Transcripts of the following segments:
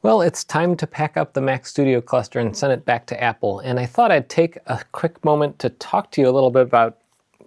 Well, it's time to pack up the Mac Studio cluster and send it back to Apple. And I thought I'd take a quick moment to talk to you a little bit about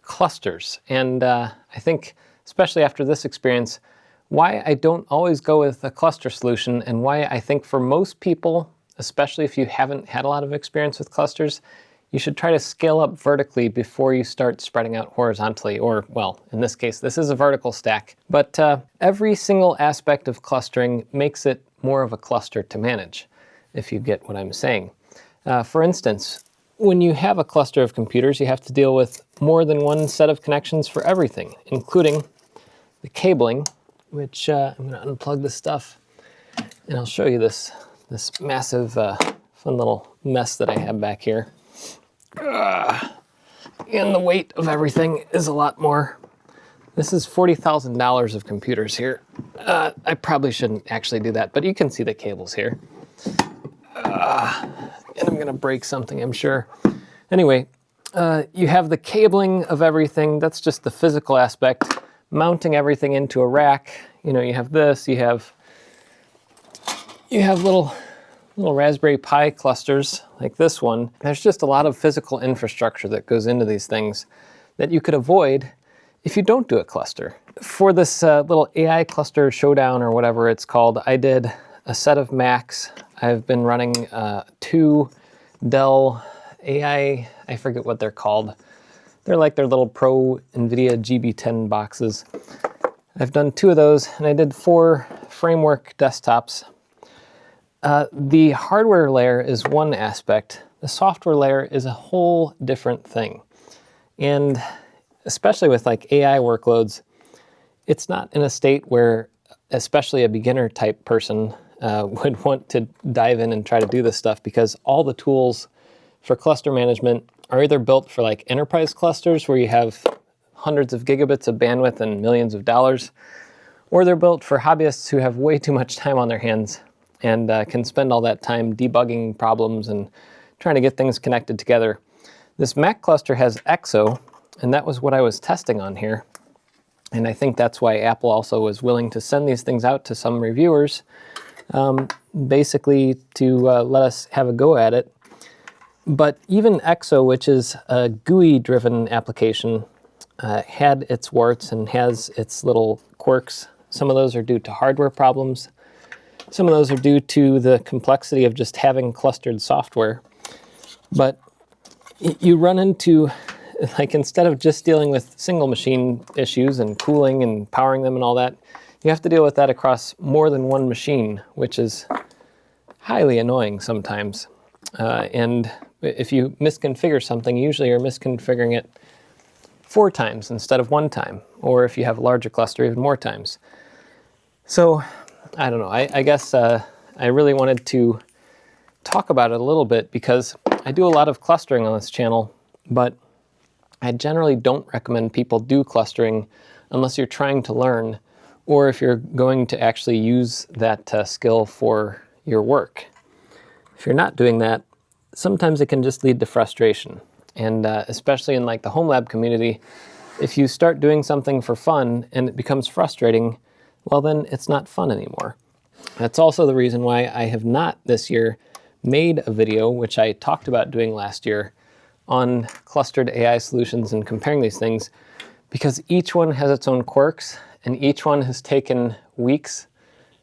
clusters. And I think, especially after this experience, why I don't always go with a cluster solution, and why I think for most people, especially if you haven't had a lot of experience with clusters, you should try to scale up vertically before you start spreading out horizontally, or, well, in this case, this is a vertical stack. But every single aspect of clustering makes it more of a cluster to manage, if you get what I'm saying. For instance, when you have a cluster of computers, you have to deal with more than one set of connections for everything, including the cabling, which I'm going to unplug this stuff, and I'll show you this massive, fun little mess that I have back here. And the weight of everything is a lot more. This is $40,000 of computers here. I probably shouldn't actually do that, but you can see the cables here. And I'm gonna break something, I'm sure. Anyway, you have the cabling of everything. That's just the physical aspect. Mounting everything into a rack. You know, you have this, you have little Raspberry Pi clusters like this one. There's just a lot of physical infrastructure that goes into these things that you could avoid if you don't do a cluster. For this little AI cluster showdown, or whatever it's called, I did a set of Macs. I've been running 2 Dell AI, I forget what they're called. They're like their little Pro NVIDIA GB10 boxes. I've done 2 of those, and I did 4 framework desktops. The hardware layer is one aspect. The software layer is a whole different thing. And especially with like AI workloads, it's not in a state where especially a beginner type person would want to dive in and try to do this stuff, because all the tools for cluster management are either built for like enterprise clusters where you have hundreds of gigabits of bandwidth and millions of dollars, or they're built for hobbyists who have way too much time on their hands and can spend all that time debugging problems and trying to get things connected together. This Mac cluster has EXO, and that was what I was testing on here. And I think that's why Apple also was willing to send these things out to some reviewers, basically to let us have a go at it. But even EXO, which is a GUI-driven application, had its warts and has its little quirks. Some of those are due to hardware problems. Some of those are due to the complexity of just having clustered software. But you run into, like, instead of just dealing with single machine issues and cooling and powering them and all that, you have to deal with that across more than one machine, which is highly annoying sometimes. And if you misconfigure something, usually you're misconfiguring it 4 times instead of 1 time, or if you have a larger cluster, even more times. So, I don't know, I guess I really wanted to talk about it a little bit, because I do a lot of clustering on this channel, but I generally don't recommend people do clustering unless you're trying to learn, or if you're going to actually use that skill for your work. If you're not doing that, sometimes it can just lead to frustration. And especially in like the home lab community, if you start doing something for fun and it becomes frustrating, well, then it's not fun anymore. That's also the reason why I have not this year made a video, which I talked about doing last year, on clustered AI solutions and comparing these things, because each one has its own quirks, and each one has taken weeks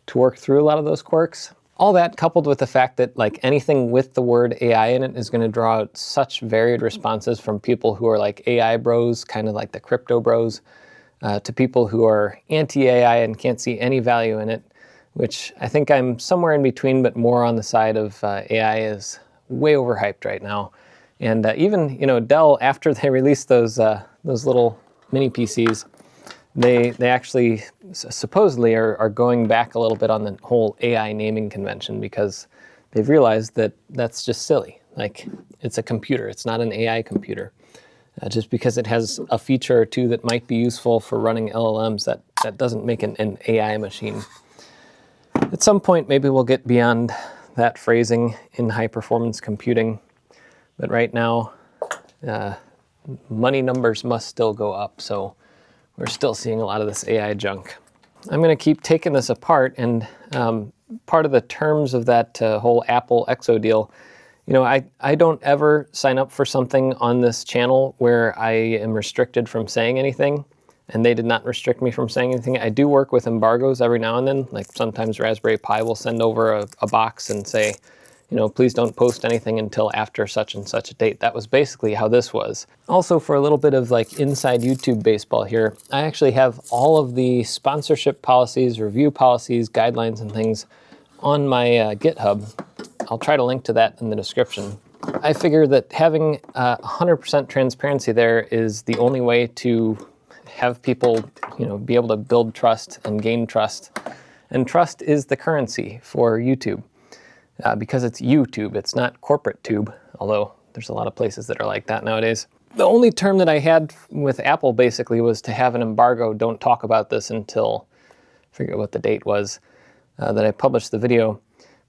to work through a lot of those quirks. All that coupled with the fact that like anything with the word AI in it is going to draw out such varied responses, from people who are like AI bros, kind of like the crypto bros, to people who are anti-AI and can't see any value in it, which I think I'm somewhere in between, but more on the side of AI is way overhyped right now. And even, you know, Dell, after they released those little mini PCs, they actually supposedly are going back a little bit on the whole AI naming convention, because they've realized that that's just silly. Like, it's a computer, it's not an AI computer. Just because it has a feature or two that might be useful for running LLMs, that doesn't make an AI machine. At some point, maybe we'll get beyond that phrasing in high-performance computing. But right now, money numbers must still go up, so we're still seeing a lot of this AI junk. I'm going to keep taking this apart and part of the terms of that whole Apple Exo deal. You know, I don't ever sign up for something on this channel where I am restricted from saying anything, and they did not restrict me from saying anything. I do work with embargoes every now and then, like sometimes Raspberry Pi will send over a box and say, you know, please don't post anything until after such and such a date. That was basically how this was. Also, for a little bit of like inside YouTube baseball here, I actually have all of the sponsorship policies, review policies, guidelines, and things on my GitHub. I'll try to link to that in the description. I figure that having 100% transparency there is the only way to have people, you know, be able to build trust and gain trust. And trust is the currency for YouTube. Because it's YouTube, it's not corporate tube, although there's a lot of places that are like that nowadays. The only term that I had with Apple basically was to have an embargo, don't talk about this until, I forget what the date was, that I published the video.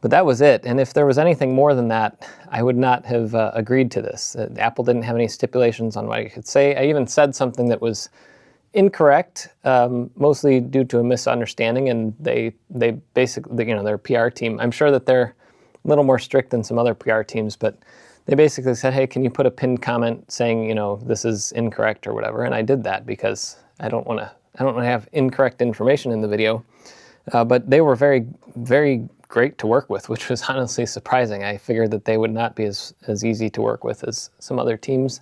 But that was it, and if there was anything more than that, I would not have agreed to this. Apple didn't have any stipulations on what I could say. I even said something that was incorrect, mostly due to a misunderstanding, and they basically, you know, their PR team, I'm sure that they're a little more strict than some other PR teams, but they basically said, hey, can you put a pinned comment saying, you know, this is incorrect or whatever, and I did that because I don't want to have incorrect information in the video. But they were very, very great to work with, which was honestly surprising. I figured that they would not be as easy to work with as some other teams.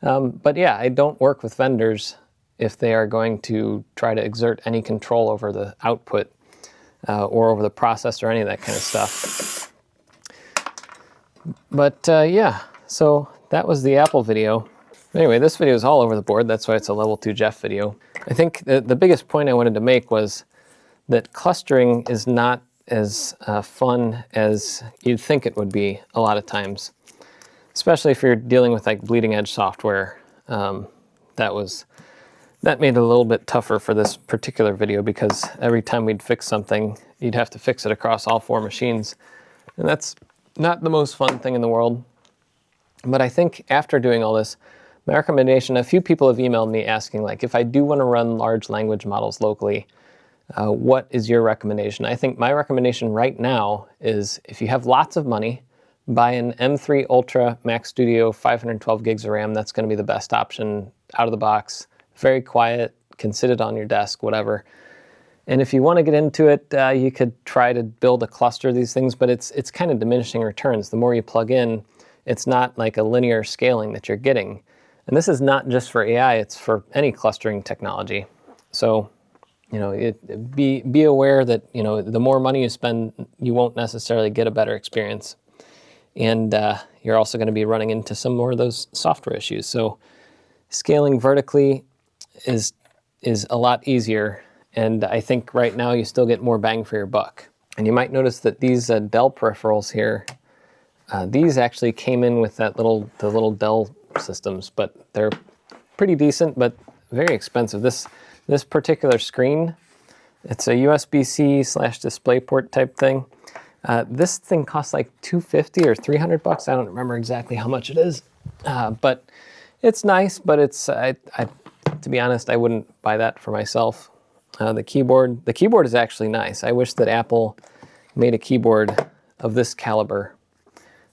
But yeah, I don't work with vendors if they are going to try to exert any control over the output or over the process or any of that kind of stuff. But yeah, so that was the Apple video. Anyway, this video is all over the board. That's why it's a level 2 Jeff video. I think the biggest point I wanted to make was that clustering is not as fun as you'd think it would be a lot of times, especially if you're dealing with like bleeding edge software. That made it a little bit tougher for this particular video because every time we'd fix something, you'd have to fix it across all 4 machines. And that's not the most fun thing in the world. But I think after doing all this, my recommendation, a few people have emailed me asking, like, if I do want to run large language models locally, what is your recommendation? I think my recommendation right now is if you have lots of money, buy an M3 Ultra Mac Studio 512 gigs of RAM. That's going to be the best option out of the box. Very quiet, can sit it on your desk, whatever. And if you want to get into it, you could try to build a cluster of these things, but it's kind of diminishing returns. The more you plug in, it's not like a linear scaling that you're getting. And this is not just for AI, it's for any clustering technology. So, you know, be aware that, you know, the more money you spend, you won't necessarily get a better experience. And you're also going to be running into some more of those software issues. So scaling vertically is a lot easier. And I think right now you still get more bang for your buck. And you might notice that these Dell peripherals here, these actually came in with the little Dell systems, but they're pretty decent, but very expensive. This particular screen, it's a USB-C / DisplayPort type thing. This thing costs like $250 or $300. I don't remember exactly how much it is, but it's nice. But it's to be honest, I wouldn't buy that for myself. The keyboard is actually nice. I wish that Apple made a keyboard of this caliber.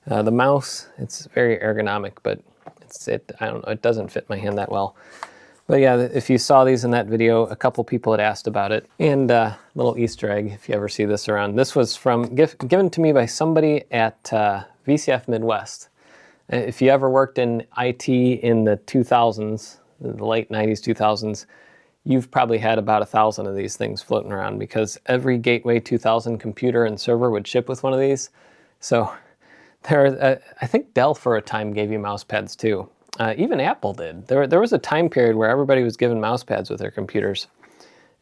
The mouse, it's very ergonomic, but I don't know, it doesn't fit my hand that well. But yeah, if you saw these in that video, a couple people had asked about it. And little Easter egg, if you ever see this around. This was given to me by somebody at VCF Midwest. If you ever worked in IT in the 2000s, the late 90s, 2000s, you've probably had about 1,000 of these things floating around because every Gateway 2000 computer and server would ship with one of these. So I think Dell for a time gave you mouse pads too. Even Apple did. There was a time period where everybody was given mouse pads with their computers.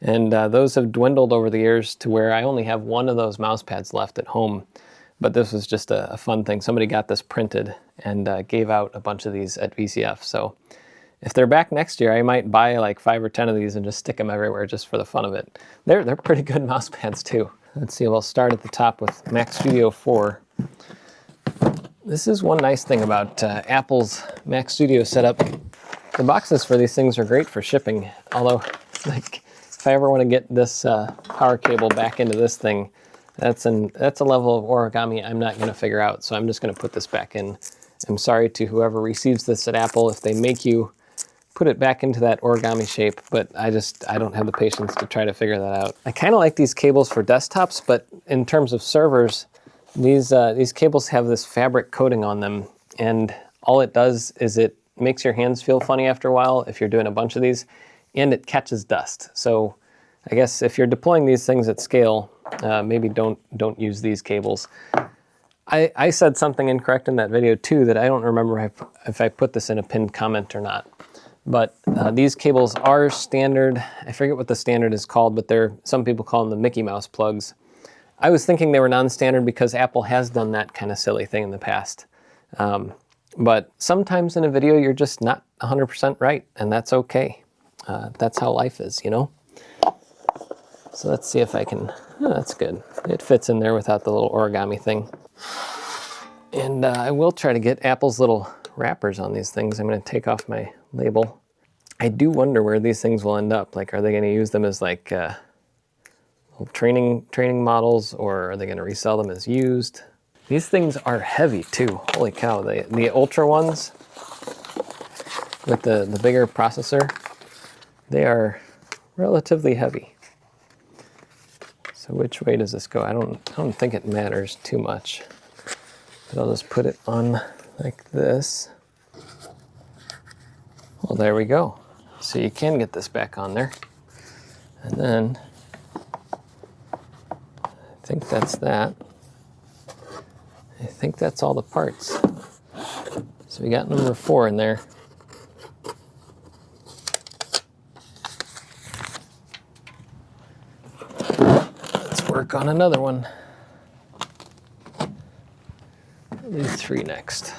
And those have dwindled over the years to where I only have one of those mouse pads left at home. But this was just a fun thing. Somebody got this printed and gave out a bunch of these at VCF. So if they're back next year, I might buy like 5 or 10 of these and just stick them everywhere just for the fun of it. They're pretty good mouse pads too. Let's see, we'll start at the top with Mac Studio 4. This is one nice thing about Apple's Mac Studio setup. The boxes for these things are great for shipping, although like if I ever want to get this power cable back into this thing, That's a level of origami I'm not going to figure out, so I'm just going to put this back in. I'm sorry to whoever receives this at Apple if they make you put it back into that origami shape, but I don't have the patience to try to figure that out. I kind of like these cables for desktops, but in terms of servers, these cables have this fabric coating on them, and all it does is it makes your hands feel funny after a while if you're doing a bunch of these, and it catches dust. So I guess if you're deploying these things at scale, maybe don't use these cables. I said something incorrect in that video too that I don't remember if I put this in a pinned comment or not. But these cables are standard. I forget what the standard is called, but some people call them the Mickey Mouse plugs. I was thinking they were non-standard because Apple has done that kind of silly thing in the past. But sometimes in a video you're just not 100% right, and that's okay. That's how life is, you know? So let's see if I can, that's good. It fits in there without the little origami thing. And I will try to get Apple's little wrappers on these things. I'm going to take off my label. I do wonder where these things will end up. Like, are they going to use them as like training models, or are they going to resell them as used? These things are heavy too. Holy cow! The Ultra ones with the bigger processor, they are relatively heavy. So which way does this go? I don't think it matters too much. But I'll just put it on like this. Well, there we go. So you can get this back on there. And then, I think that's that. I think that's all the parts. So we got number 4 in there. Let's work on another one. I'll do 3 next.